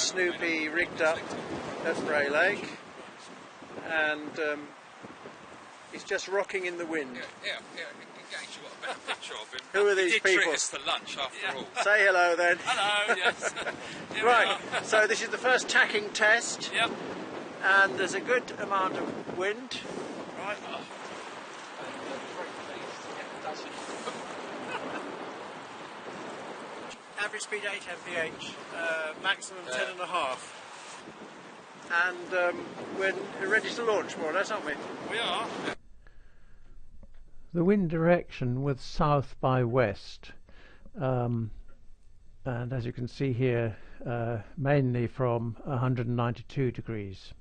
Snoopy rigged up at Bray Lake, and he's just rocking in the wind. Yeah, in case you got a better picture of him. Who are these he did people? treat us to lunch after all. Say hello then. Hello, yes. Right, so this is the first tacking test. Yep. And there's a good amount of wind. Right. Average speed 8 mph, maximum 10.5. And we're ready to launch more or less, aren't we? We are. The wind direction was south by west, and as you can see here, mainly from 192 degrees.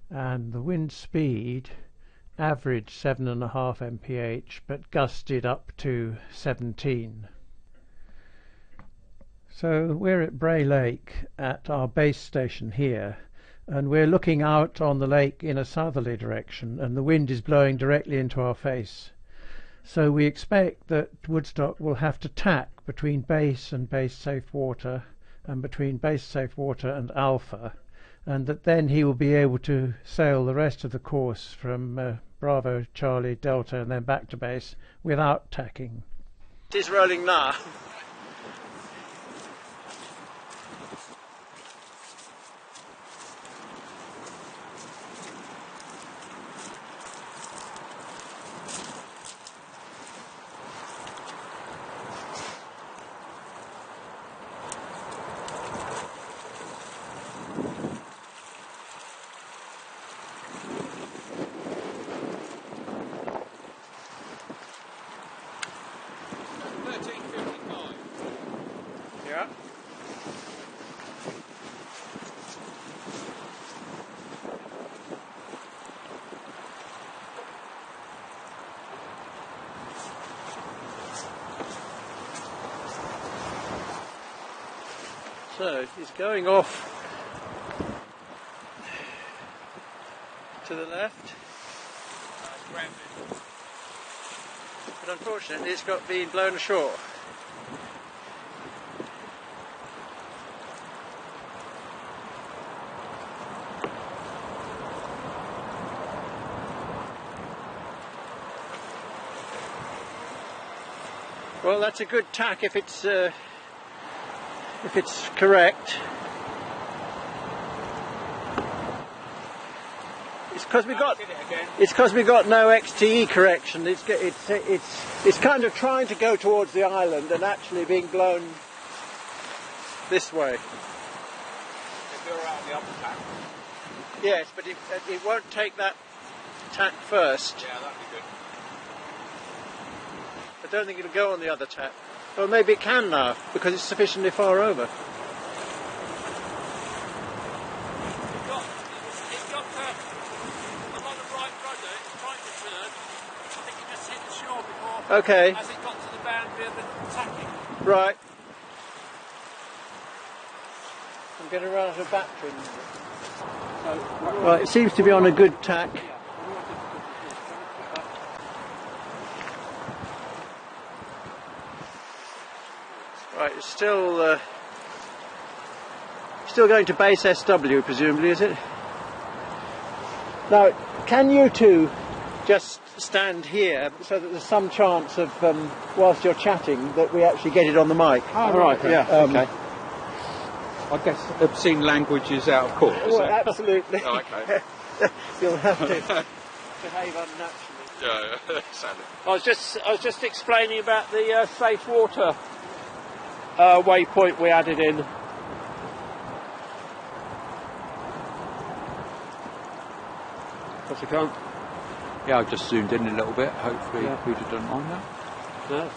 And the wind speed averaged 7.5 mph, but gusted up to 17. So we're at Bray Lake at our base station here, and we're looking out on the lake in a southerly direction, and the wind is blowing directly into our face. So we expect that Woodstock will have to tack between base and base safe water, and between base safe water and alpha, and that then he will be able to sail the rest of the course from Bravo, Charlie, Delta, and then back to base without tacking. It is rolling now. Yeah. So he's going off to the left. But unfortunately it's got been blown ashore. Well, that's a good tack if it's correct. It's because we got no XTE correction. It's kind of trying to go towards the island and actually being blown this way. If you're out the upper tack. Yes, but it won't take that tack first. Yeah, that'd be good. I don't think it'll go on the other tack. Well, maybe it can now, because it's sufficiently far over. It got a lot of right rudder, it's trying to turn. I think it just hit the shore before, Okay. as it got to the boundary of the tacking. Right. I'm getting around out of battery. Right, it seems to be on a good tack. Right, it's still going to base SW, presumably, is it? Now, can you two just stand here so that there's some chance of, whilst you're chatting, that we actually get it on the mic? Oh, right, yeah, okay. I guess obscene language is out of court. Well, absolutely. Oh, okay. You'll have to behave unnaturally. Yeah, sadly. I was just explaining about the safe water waypoint we added in. What's it going? Yeah, I've just zoomed in a little bit. Hopefully, Peter doesn't mind that. No.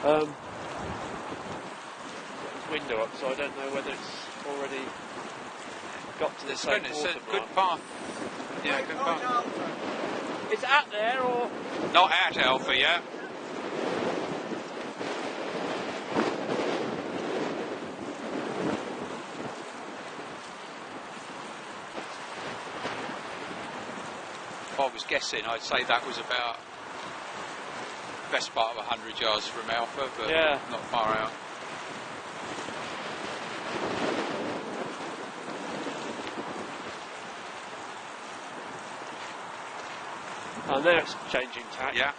Fine. Window up, so I don't know whether it's already got to the safe It's water a good path. Yeah, good path. It's at there, or Not at Alpha yet. If I was guessing, I'd say that was about best part of 100 yards from Alpha, but Yeah. not far out. And now it's changing tack. Yeah.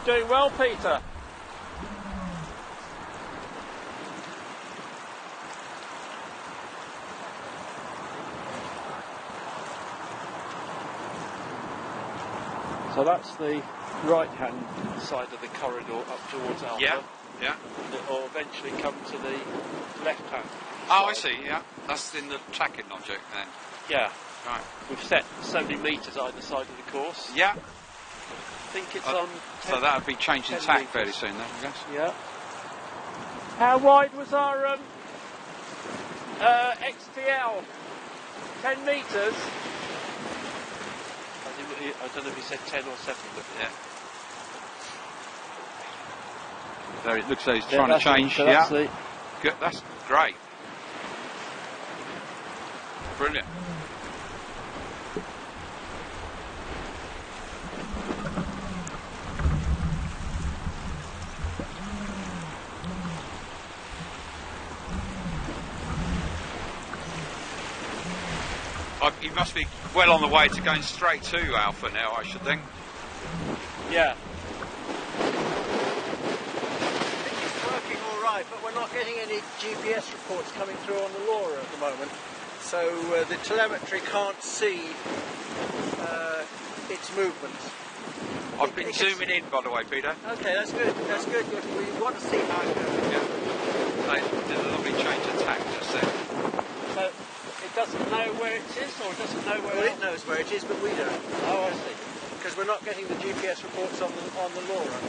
Doing well, Peter. So that's the right-hand side of the corridor up towards Alpha. Yeah. Yeah. And it will eventually come to the left-hand Oh, I side. see. Yeah. That's in the tacking object then. Yeah. Right. We've set so many metres either side of the course. Yeah. I think it's on 10, So that would be changing 10 tack metres. fairly soon then, I guess. Yeah. How wide was our XTL? 10 metres? I don't know if he said 10 or 7, but Yeah. There it looks like he's yeah, trying to that's change. it. So Yeah. that's the, Good. That's great. Brilliant. He must be well on the way to going straight to Alpha now, I should think. yeah. I think it's working all right, but we're not getting any GPS reports coming through on the Laura at the moment. So the telemetry can't see its movements. I've been zooming in, by the way, Peter. Okay, that's good. That's good. We want to see how it goes. Yeah. They did a lovely change of tack just then. So it doesn't know where it is, or it doesn't know where Well, it knows where it is, but we don't, Oh, I see. because we're not getting the GPS reports on the Laura.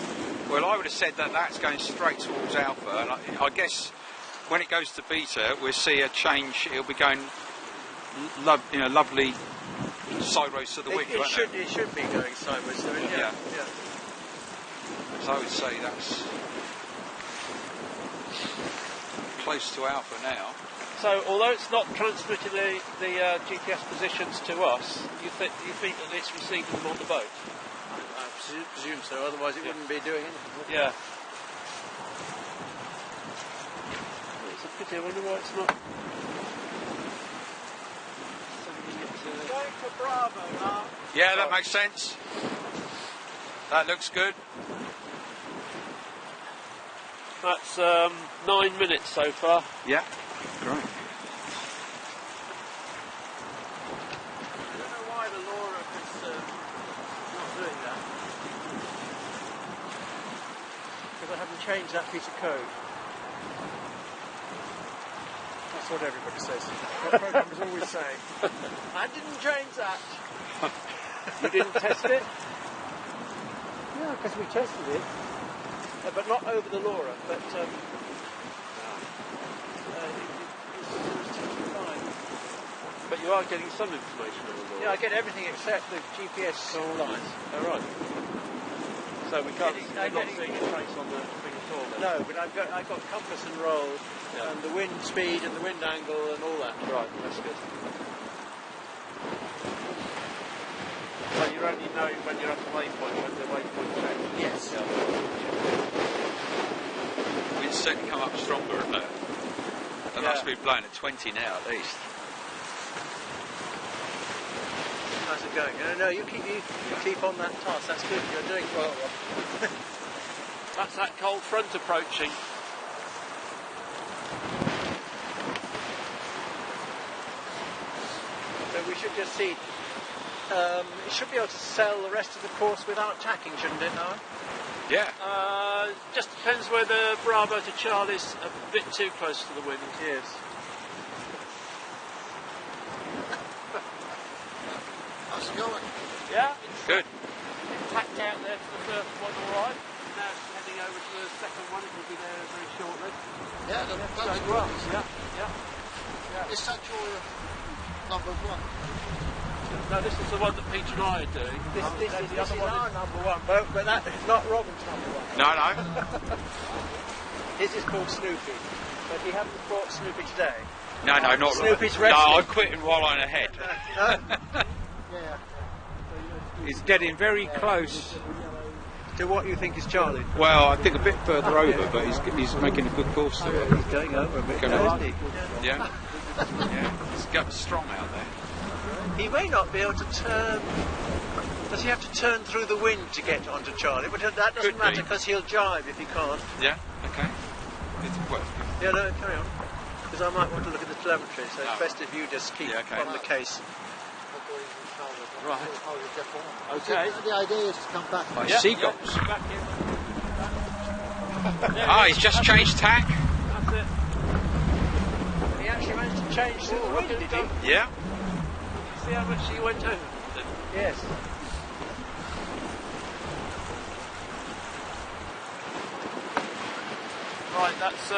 Well, I would have said that that's going straight towards Alpha, and I guess when it goes to Beta, we'll see a change. It'll be going, lovely sideways to the wind, It won't should be going sideways. So Yeah. yeah. So I would say that's close to Alpha now. So although it's not transmitting the GPS positions to us, you think that it's receiving them on the boat? I presume so. Otherwise, it wouldn't be doing anything. Yeah. It's a pity. I wonder why it's not sending it to... Going for Bravo now. Yeah, that makes sense. That looks good. That's 9 minutes so far. Yeah, great. I don't know why the Laura is not doing that. Because I haven't changed that piece of code. That's what everybody says. What programmers always say. I didn't change that. You didn't test it? Yeah, because we tested it. But not over the Laura. But it was fine. But you are getting some information on the Yeah, I get everything except the GPS lines. Oh, right. So we can't, I'm we're not getting- seeing a trace on the thing at all then? No, but I've got compass and roll, Yeah. and the wind speed and the wind angle and all that. Right, that's good. So you're only knowing when you're at the waypoint, when the waypoint changes? Yes. Yeah. Wind's certainly come up stronger, isn't it? That Yeah. must be blowing at 20 now at least. How's it going? No, you keep on that task. That's good. You're doing well. That's that cold front approaching. So we should just see. It should be able to sell the rest of the course without tacking, shouldn't it, Noah? Yeah. Just depends whether Bravo to Charlie's a bit too close to the wind. Yes. How's it going? Yeah, Good. it's tacked out there for the first one, all right. Now it's heading over to the second one. It will be there very shortly. Yeah, that's Going well. good. Yeah. Is that your number one? No, this is the one that Peter and I are doing. This The is other one our is- number one boat, but that is not Robin's number one. No. His is called Snoopy, but he hasn't brought Snoopy today. No, not Snoopy's No, resting. I'm quitting while I'm ahead. Yeah. It's getting very close To what you think is Charlie? Well, I think a bit further over, but he's making a good course to it. He's going over a bit, Going now, on. isn't he? Yeah, yeah. He's got strong out there. He may not be able to turn. Does he have to turn through the wind to get onto Charlie? But that doesn't Could matter be. because he'll jibe if he can't. Yeah. Okay. Well, Yeah, no, carry on. Because I might want to look at the telemetry, so it's Oh. best if you just keep Yeah, okay. on the case. Right. Okay. Okay. The idea is to come back. by Yeah, seagulls. yeah, back in. Ah, he's just changed tack. That's it. He actually managed to change through the wind, did he? Yeah. See how much he went over? Yes. Right, that's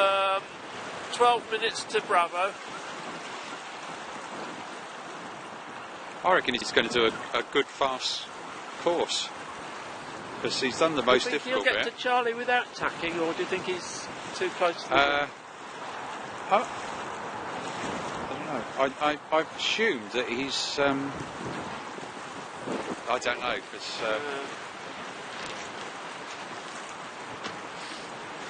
12 minutes to Bravo. I reckon he's going to do a good fast course because he's done the most Do you think difficult he'll get bit. to Charlie without tacking, or do you think he's too close to the I don't know. I've assumed that he's. I don't know because.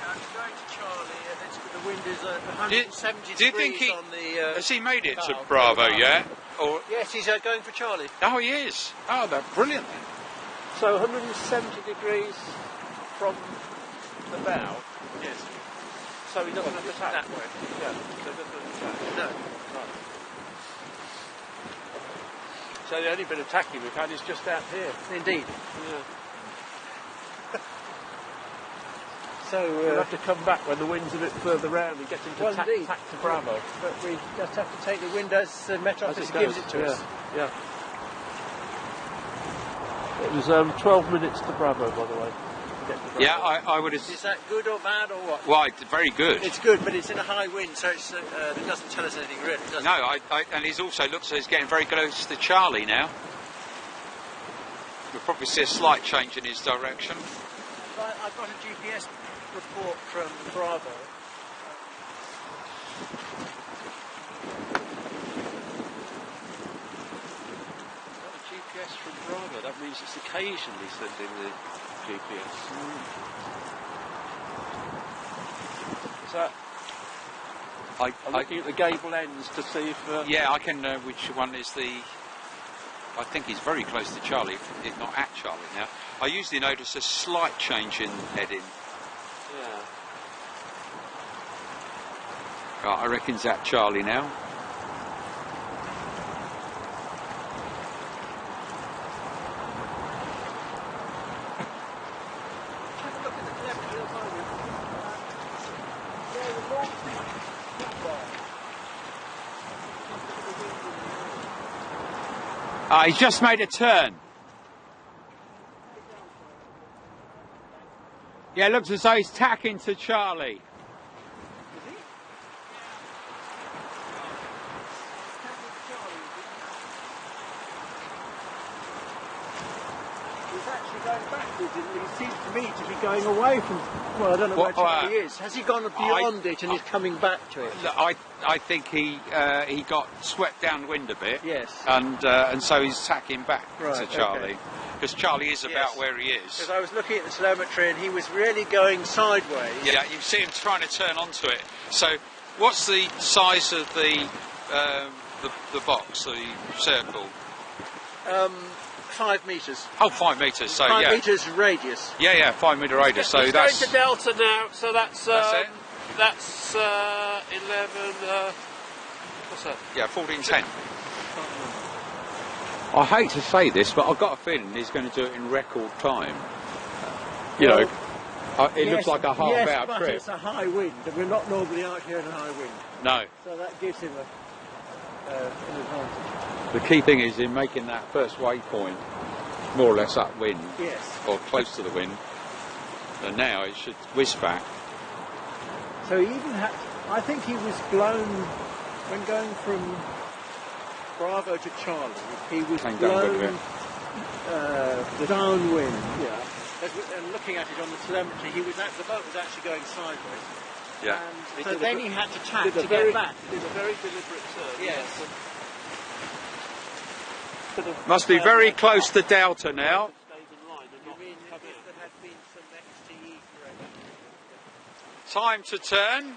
I'm going to Charlie, and the wind is 170 do you think degrees he- on the... Has he made it to valve. Bravo yet? Or Yes, he's going for Charlie. oh, he is. Oh, that's brilliant. So 170 degrees from the bow. Yes. So he doesn't have to tack. That way. Yeah. So he doesn't have to tack. No. Right. So the only bit of tacking we've had is just out here. Indeed. Yeah. So, We'll have to come back when the wind's a bit further round and get him to well, tack, indeed. tack to Bravo. But we just have to take the wind as Met Office gives it to us. Yeah. It was 12 minutes to Bravo, by the way. To get to Bravo. Yeah, I would have. Is that good or bad or what? Well, very good. It's good, but it's in a high wind, so it's, it doesn't tell us anything really, does No, it? and he's also looks like he's getting very close to Charlie now. We'll probably see a slight change in his direction. I've got a GPS report from Bravo. Got a GPS from Bravo. That means it's occasionally sending the GPS. Is that? I'm looking at the gable ends to see if. Yeah, I can know which one is the. I think he's very close to Charlie, if not at Charlie now. I usually notice a slight change in heading. Yeah. Right, I reckon he's at Charlie now. He's just made a turn. Yeah, it looks as though he's tacking to Charlie. He's actually going backwards. He seems to me to be going away from. Well, I don't know where Charlie is. Has he gone beyond it and he's coming back to it? I think he got swept downwind a bit. Yes. And so he's tacking back Right, to Charlie. Because Charlie is about Yes. where he is. Because I was looking at the telemetry and he was really going sideways. Yeah, you see him trying to turn onto it. So, what's the size of the box, the circle? 5 metres. Oh, 5 metres. So 5 yeah, metres radius. yeah, 5 metre radius. So He's that's going to Delta now, so that's it. that's 11. What's that? yeah, 14:10. I hate to say this, but I've got a feeling he's going to do it in record time. You know, it looks like a half-hour but trip. it's a high wind, and we're not normally out here in a high wind. No. So that gives him an advantage. The key thing is in making that first waypoint more or less upwind, Yes. or close to the wind, and now it should whiz back. So he even had. I think he was blown when going from Bravo to Charlie. He was Going downwind, blown downwind. Yeah. And looking at it on the telemetry, the boat was actually going sideways. Yeah. And so then he had to tack Did a to very- get back. Did a very deliberate turn. Yes. Must be very close to Delta now. Stayed in line and You not mean come if out. there had been time to turn.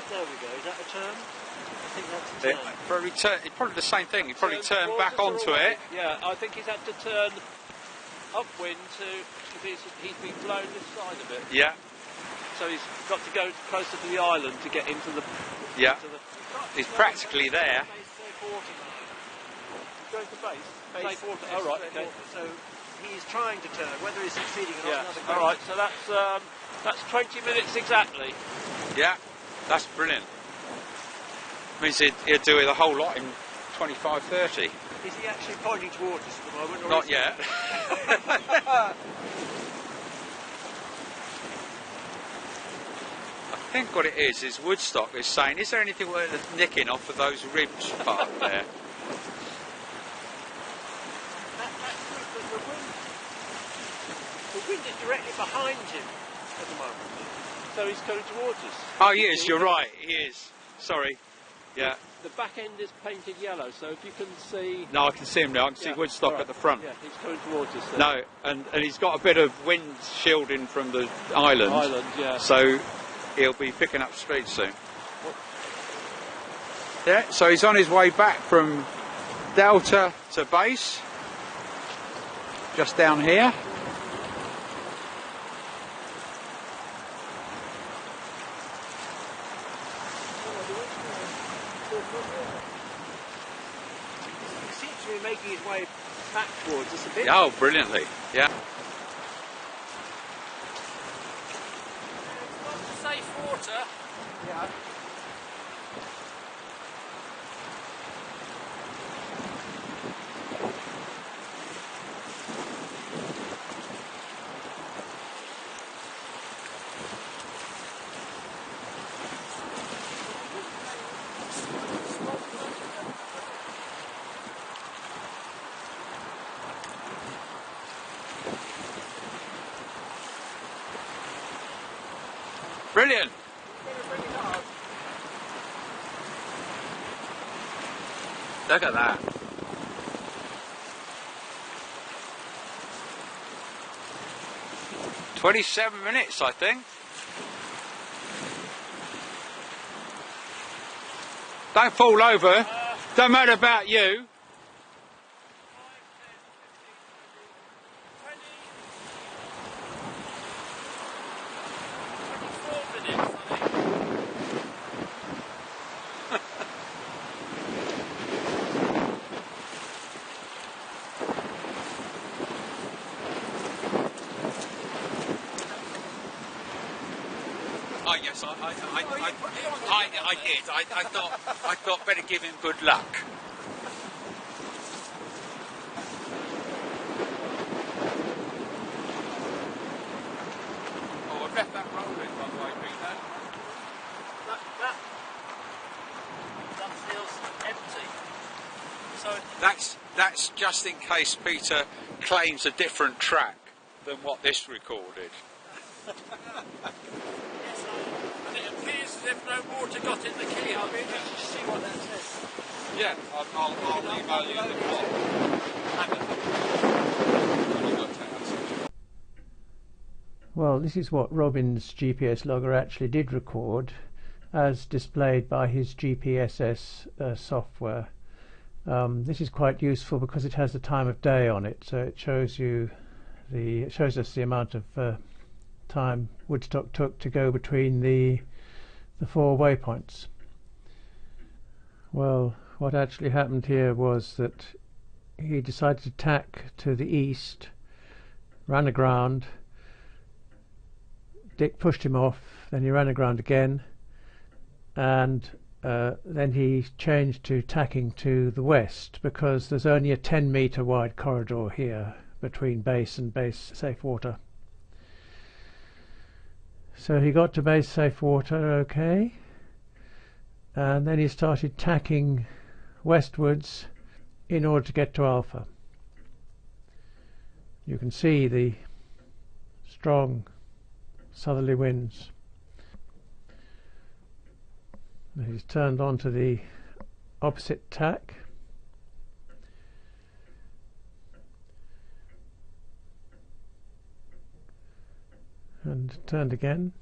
There we go. Is that a turn? I think that's a turn. Probably the same thing. He probably turned back onto it. Yeah, I think he's had to turn upwind because he's been blown this side of it. Yeah. So he's got to go closer to the island to get into the. Yeah. Into the, He's practically there. Safe water now. He's going to base. Safe water. Oh, right. Okay. So he's trying to turn. Whether he's succeeding or not, Yeah. All right. So that's 20 minutes exactly. Yeah. That's brilliant. Means he'd do it a whole lot in 25, 30. Is he actually pointing towards us at the moment? Or Not is yet. I think what it is Woodstock is saying, is there anything worth nicking off of those ribs part there? The wind is directly behind him at the moment. So he's coming towards us. Oh, he is, you're right, he is. Sorry. Yeah. The back end is painted yellow, so if you can see... No, I can see him now. I can see Woodstock at the front. Yeah, he's coming towards us. No, and he's got a bit of wind shielding from the island. Yeah. So he'll be picking up speed soon. Yeah, so he's on his way back from Delta to base. Just down here. He seems to be making his way back towards us a bit. Oh, brilliantly. Yeah. Safe water. Yeah. Brilliant. Look at that. "27 minutes, I think. Don't fall over. Don't matter about you. 24 minutes, I think. Oh yes, I did. I thought better give him good luck. Oh, I've left that rolling, by the way, Peter. That feels empty. So That's just in case Peter claims a different track than what this recorded. and it appears as if no water got in the key. I'll be interested to see what that says. Yeah, I'll email you the plot. Well, this is what Robin's GPS logger actually did record, as displayed by his GPSS software. This is quite useful because it has the time of day on it, so it shows us the amount of time Woodstock took to go between the four waypoints. Well, what actually happened here was that he decided to tack to the east, ran aground. Dick pushed him off, then he ran aground again, and then he changed to tacking to the west because there's only a 10-metre wide corridor here between base and base safe water. So he got to base safe water okay, and then he started tacking westwards in order to get to Alpha. You can see the strong southerly winds. He's turned on to the opposite tack. And turned again.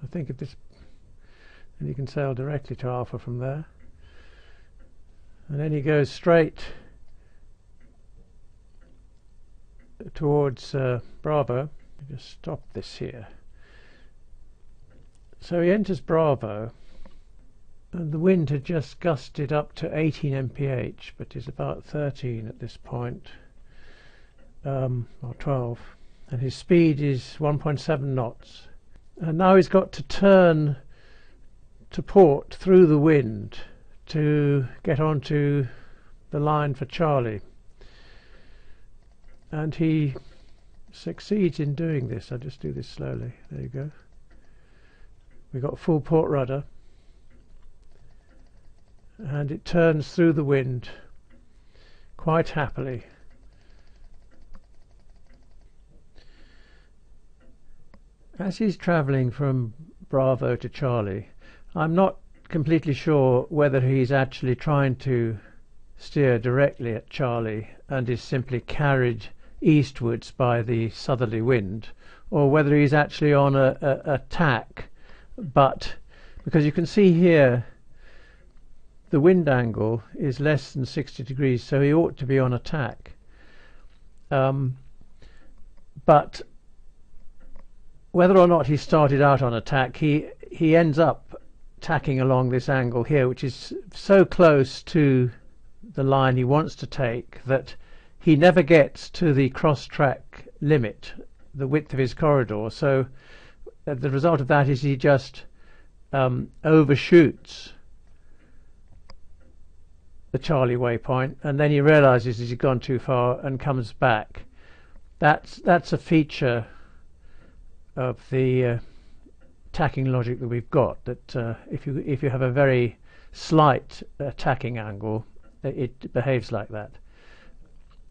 I think at this, and you can sail directly to Alpha from there. And then he goes straight towards Bravo. Just stop this here. So he enters Bravo, and the wind had just gusted up to 18 mph, but is about 13 at this point, or 12. And his speed is 1.7 knots. And now he's got to turn to port through the wind to get onto the line for Charlie. And he succeeds in doing this. I'll just do this slowly. There you go. We've got full port rudder. And it turns through the wind quite happily. As he's travelling from Bravo to Charlie, I'm not completely sure whether he's actually trying to steer directly at Charlie and is simply carried eastwards by the southerly wind, or whether he's actually on a tack, but because you can see here the wind angle is less than 60 degrees, so he ought to be on a tack. But whether or not he started out on a tack, he ends up tacking along this angle here, which is so close to the line he wants to take that he never gets to the cross-track limit, the width of his corridor. So the result of that is he just overshoots the Charlie waypoint, and then he realizes he's gone too far and comes back. That's a feature of the tacking logic that we've got, that if you have a very slight tacking angle, it behaves like that.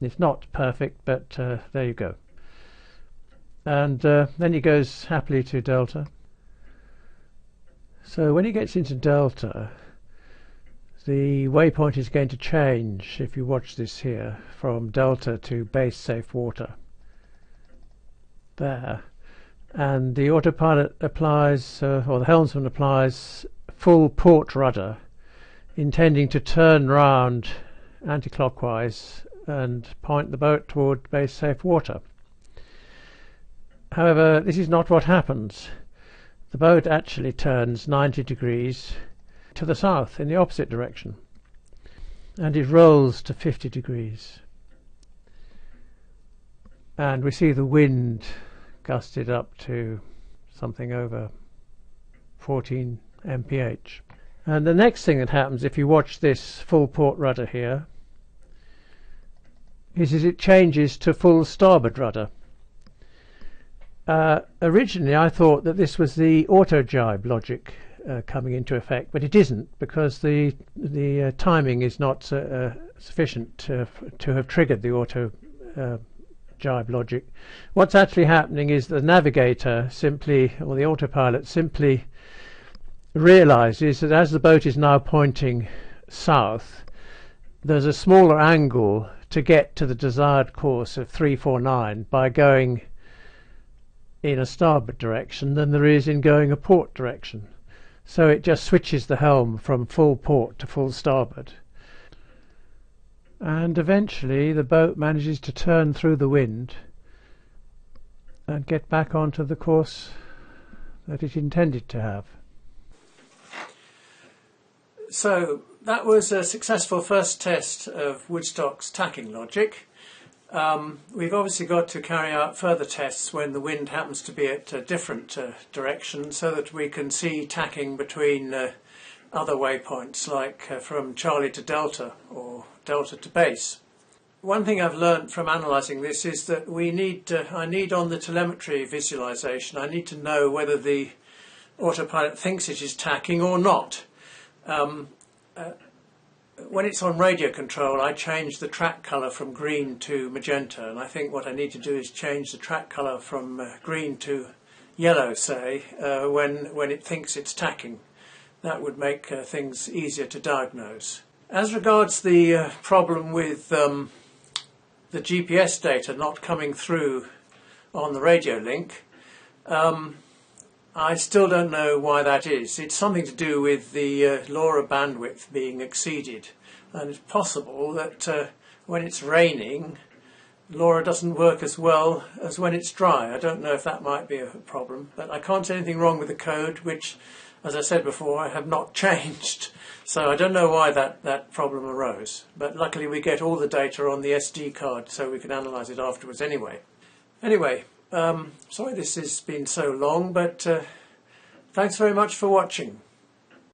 It's not perfect, but there you go. And then he goes happily to Delta. So when he gets into Delta, the waypoint is going to change, if you watch this here, from Delta to base safe water. There. And the autopilot applies, or the helmsman applies, full port rudder, intending to turn round anti-clockwise and point the boat toward base safe water. However, this is not what happens. The boat actually turns 90 degrees to the south in the opposite direction, and it rolls to 50 degrees. And we see the wind gusted up to something over 14 mph. And the next thing that happens, if you watch this full port rudder here, is it changes to full starboard rudder. Originally I thought that this was the auto jibe logic coming into effect, but it isn't, because the timing is not sufficient to have triggered the auto jibe logic. What's actually happening is the navigator simply, or the autopilot simply realizes that as the boat is now pointing south, there's a smaller angle to get to the desired course of 349 by going in a starboard direction than there is in going a port direction. So it just switches the helm from full port to full starboard. And eventually the boat manages to turn through the wind and get back onto the course that it intended to have. So that was a successful first test of Woodstock's tacking logic. We've obviously got to carry out further tests when the wind happens to be at a different direction, so that we can see tacking between other waypoints, like from Charlie to Delta or Delta to base. One thing I've learned from analysing this is that I need on the telemetry visualisation, I need to know whether the autopilot thinks it is tacking or not. when it's on radio control, I change the track colour from green to magenta, and I think what I need to do is change the track colour from green to yellow, say, when it thinks it's tacking. That would make things easier to diagnose. As regards the problem with the GPS data not coming through on the radio link, I still don't know why that is. It's something to do with the LoRa bandwidth being exceeded, and it's possible that when it's raining, LoRa doesn't work as well as when it's dry. I don't know if that might be a problem, but I can't see anything wrong with the code, which, as I said before, I have not changed. So I don't know why that problem arose. But luckily we get all the data on the SD card, so we can analyse it afterwards anyway. Anyway, sorry this has been so long, but thanks very much for watching.